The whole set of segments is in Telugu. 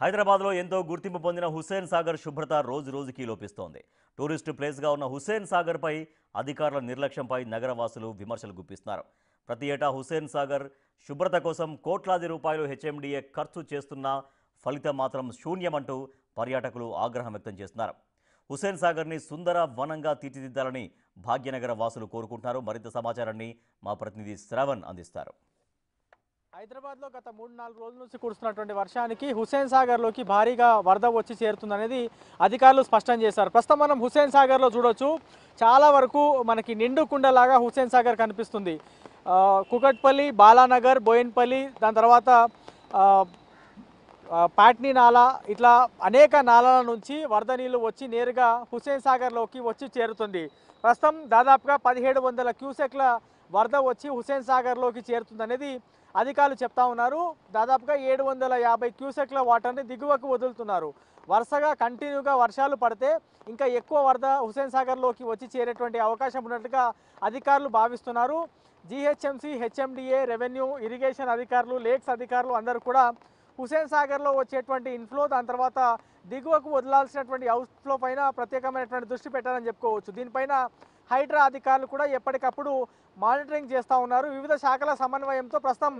హైదరాబాద్లో ఎంతో గుర్తింపు పొందిన హుస్సేన్ సాగర్ శుభ్రత రోజు రోజుకి లోపిస్తోంది. టూరిస్టు ప్లేస్గా ఉన్న హుస్సేన్ సాగర్పై అధికారుల నిర్లక్ష్యంపై నగరవాసులు విమర్శలు గుప్పిస్తున్నారు. ప్రతి ఏటా హుస్సేన్ సాగర్ శుభ్రత కోసం కోట్లాది రూపాయలు హెచ్ఎండిఏ ఖర్చు చేస్తున్నా ఫలితం మాత్రం శూన్యమంటూ పర్యాటకులు ఆగ్రహం వ్యక్తం చేస్తున్నారు. హుస్సేన్ సాగర్ని సుందర వనంగా తీర్చిదిద్దాలని భాగ్యనగర వాసులు కోరుకుంటున్నారు. మరింత సమాచారాన్ని మా ప్రతినిధి శ్రవణ్ అందిస్తారు. హైదరాబాద్లో గత 3-4 రోజుల నుంచి కురుస్తున్నటువంటి వర్షానికి హుస్సేన్ సాగర్లోకి భారీగా వరద వచ్చి చేరుతుందనేది అధికారులు స్పష్టం చేశారు. ప్రస్తుతం మనం హుస్సేన్ సాగర్లో చూడొచ్చు, చాలా వరకు మనకి నిండు కుండలాగా హుస్సేన్ సాగర్ కనిపిస్తుంది. కుకట్పల్లి, బాలానగర్, బోయిన్పల్లి, దాని తర్వాత పాట్నీ నాలా, ఇట్లా అనేక నాలాల నుంచి వరద నీళ్లు వచ్చి నేరుగా హుస్సేన్ సాగర్లోకి వచ్చి చేరుతుంది. ప్రస్తుతం దాదాపుగా 1700 క్యూసెక్ల వరద వచ్చి హుస్సేన్ సాగర్లోకి చేరుతుందనేది అధికారులు చెప్తా ఉన్నారు. దాదాపుగా 750 క్యూసెక్ల వాటర్ని దిగువకు వదులుతున్నారు. వరుసగా కంటిన్యూగా వర్షాలు పడితే ఇంకా ఎక్కువ వరద హుస్సేన్ సాగర్లోకి వచ్చి చేరేటువంటి అవకాశం ఉన్నట్లుగా అధికారులు భావిస్తున్నారు. జీహెచ్ఎంసీ, హెచ్ఎండిఏ, రెవెన్యూ, ఇరిగేషన్ అధికారులు, లేక్స్ అధికారులు అందరూ కూడా హుస్సేన్ సాగర్లో వచ్చేటువంటి ఇన్ఫ్లో, దాని తర్వాత దిగువకు వదలాల్సినటువంటి అవుట్ఫ్లో పైన ప్రత్యేకమైనటువంటి దృష్టి పెట్టాలని చెప్పుకోవచ్చు. దీనిపైన హైడ్రా అధికారులు కూడా ఎప్పటికప్పుడు మానిటరింగ్ చేస్తూ ఉన్నారు. వివిధ శాఖల సమన్వయంతో ప్రస్తుతం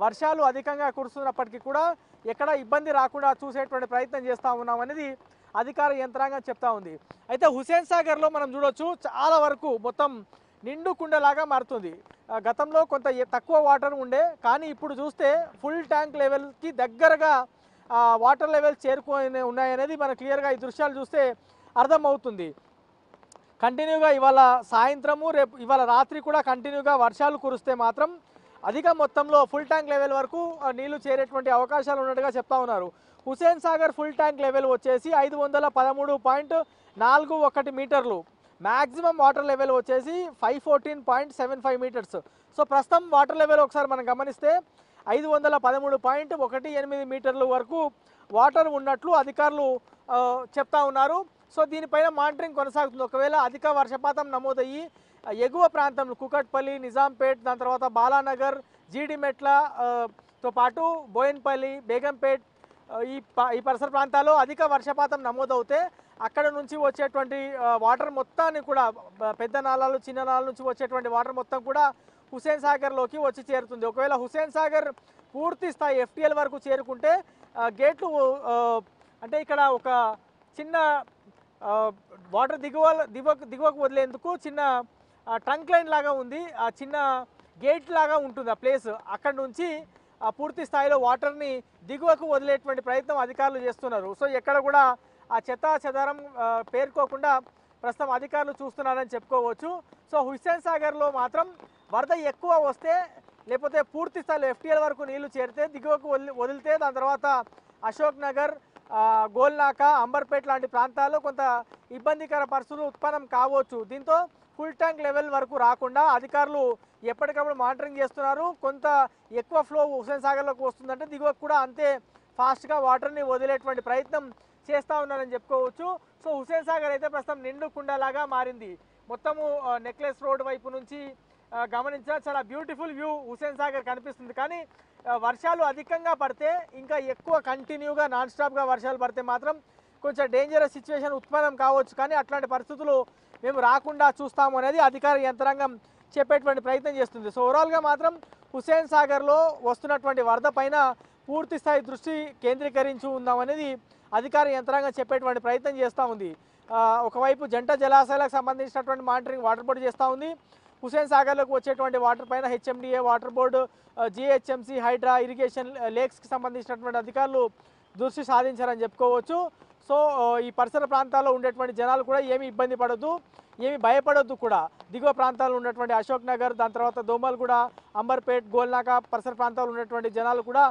వర్షాలు అధికంగా కురుస్తున్నప్పటికీ కూడా ఎక్కడ ఇబ్బంది రాకుండా చూసేటువంటి ప్రయత్నం చేస్తూ ఉన్నామనేది అధికార యంత్రాంగం చెప్తా ఉంది. అయితే హుస్సేన్ సాగర్లో మనం చూడొచ్చు, చాలా వరకు మొత్తం నిండు కుండలాగా మారుతుంది. గతంలో కొంత తక్కువ వాటర్ ఉండే, కానీ ఇప్పుడు చూస్తే ఫుల్ ట్యాంక్ లెవెల్కి దగ్గరగా వాటర్ లెవెల్స్ చేరుకొని ఉన్నాయనేది మనకు క్లియర్గా ఈ దృశ్యాలు చూస్తే అర్థమవుతుంది. కంటిన్యూగా ఇవాళ సాయంత్రము, రేపు ఇవాళ రాత్రి కూడా కంటిన్యూగా వర్షాలు కురిస్తే మాత్రం అధిక మొత్తంలో ఫుల్ ట్యాంక్ లెవెల్ వరకు నీళ్లు చేరేటువంటి అవకాశాలు ఉన్నట్టుగా చెప్తా ఉన్నారు. Hussain Sagar full tank level వచ్చేసి 513.41 మీటర్లు, మ్యాక్సిమం వాటర్ లెవెల్ వచ్చేసి 514.75 మీటర్స్. సో ప్రస్తుతం వాటర్ లెవెల్ ఒకసారి మనం గమనిస్తే 513.18 మీటర్ల వరకు వాటర్ ఉన్నట్లు అధికారులు చెప్తా ఉన్నారు. సో దీనిపైన మానిటరింగ్ కొనసాగుతుంది. ఒకవేళ అధిక వర్షపాతం నమోదయ్యి ఎగువ ప్రాంతంలో కుకట్పల్లి, నిజాంపేట్, దాని తర్వాత బాలానగర్, జీడిమెట్లతో పాటు బోయిన్పల్లి, బేగంపేట్, ఈ పరిసర ప్రాంతాల్లో అధిక వర్షపాతం నమోదవుతే అక్కడ నుంచి వచ్చేటువంటి వాటర్ మొత్తాన్ని కూడా, పెద్ద నాలాలు, చిన్న నాలాల నుంచి వచ్చేటువంటి వాటర్ మొత్తం కూడా హుస్సేన్ సాగర్లోకి వచ్చి చేరుతుంది. ఒకవేళ హుస్సేన్ సాగర్ పూర్తి స్థాయి FTL వరకు చేరుకుంటే గేట్లు, అంటే ఇక్కడ ఒక చిన్న వాటర్ దిగువకు వదిలేందుకు చిన్న ట్రంక్ లైన్ లాగా ఉంది, ఆ చిన్న గేట్ లాగా ఉంటుంది ఆ ప్లేస్. అక్కడ నుంచి పూర్తి స్థాయిలో వాటర్ని దిగువకు వదిలేటువంటి ప్రయత్నం అధికారులు చేస్తున్నారు. సో ఎక్కడ కూడా ఆ చెత్తా చెదారం పేర్కోకుండా ప్రస్తుతం అధికారులు చూస్తున్నారని చెప్పుకోవచ్చు. సో హుస్సేన్ సాగర్లో మాత్రం వరద ఎక్కువ వస్తే, లేకపోతే పూర్తి స్థాయిలో FTL వరకు నీళ్లు చేరితే దిగువకు వదిలితే దాని తర్వాత అశోక్ నగర్, గోల్నాక, అంబర్పేట్ లాంటి ప్రాంతాల్లో కొంత ఇబ్బందికర పరిస్థితులు ఉత్పన్నం కావచ్చు. దీంతో ఫుల్ ట్యాంక్ లెవెల్ వరకు రాకుండా అధికారులు ఎప్పటికప్పుడు మానిటరింగ్ చేస్తున్నారు. కొంత ఎక్కువ ఫ్లో హుస్సేన్ సాగర్లోకి వస్తుందంటే దిగువకు కూడా అంతే ఫాస్ట్గా వాటర్ని వదిలేటువంటి ప్రయత్నం చేస్తూ ఉన్నారని చెప్పుకోవచ్చు. సో హుస్సేన్ సాగర్ అయితే ప్రస్తుతం నిండు కుండలాగా మారింది. మొత్తము నెక్లెస్ రోడ్ వైపు నుంచి గమనించిన చాలా బ్యూటిఫుల్ వ్యూ హుస్సేన్ సాగర్ కనిపిస్తుంది. కానీ వర్షాలు అధికంగా పడితే, ఇంకా ఎక్కువ కంటిన్యూగా నాన్ స్టాప్గా వర్షాలు పడితే మాత్రం కొంచెం డేంజరస్ సిచ్యువేషన్ ఉత్పన్నం కావచ్చు. కానీ అట్లాంటి పరిస్థితులు మేము రాకుండా చూస్తాము అనేది అధికార యంత్రాంగం చెప్పేటువంటి ప్రయత్నం చేస్తుంది. సో ఓవరాల్గా మాత్రం హుస్సేన్ సాగర్లో వస్తున్నటువంటి వరద పైన పూర్తి స్థాయి దృష్టి కేంద్రీకరించి ఉందామనేది అధికార యంత్రాంగం చెప్పేటువంటి ప్రయత్నం చేస్తూ ఉంది. ఒకవైపు జంట జలాశయాలకు సంబంధించినటువంటి మానిటరింగ్ వాటర్ బోర్డు చేస్తూ ఉంది. హుస్సేన్ సాగర్లోకి వచ్చేటువంటి వాటర్ పైన HMDA, water board, GHMC, Hydraa, irrigation, లేక్స్కి సంబంధించినటువంటి అధికారులు దృష్టి సాధించారని చెప్పుకోవచ్చు. సో ఈ పరిసర ప్రాంతాల్లో ఉండేటువంటి జనాలు కూడా ఏమీ ఇబ్బంది పడొద్దు, ఏమీ భయపడొద్దు కూడా. దిగువ ప్రాంతాల్లో ఉన్నటువంటి అశోక్ నగర్, దాని తర్వాత దోమల్గూడ, అంబర్పేట్, గోల్నాక పరిసర ప్రాంతాల్లో ఉన్నటువంటి జనాలు కూడా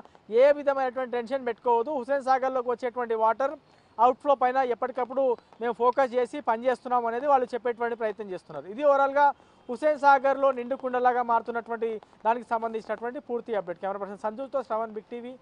ఏ విధమైనటువంటి టెన్షన్ పెట్టుకోవద్దు. హుస్సేన్ సాగర్లోకి వచ్చేటువంటి వాటర్ అవుట్ఫ్లో పైన ఎప్పటికప్పుడు మేము ఫోకస్ చేసి పనిచేస్తున్నాం అనేది వాళ్ళు చెప్పేటువంటి ప్రయత్నం చేస్తున్నారు. ఇది ఓవరాల్గా హుస్సేన్ సాగర్లో నిండు కుండలాగా మారుతున్నటువంటి దానికి సంబంధించినటువంటి పూర్తి అప్డేట్. కెమెరా పర్సన్ సంజుతో శ్రవణ్, బిగ్ టీవీ.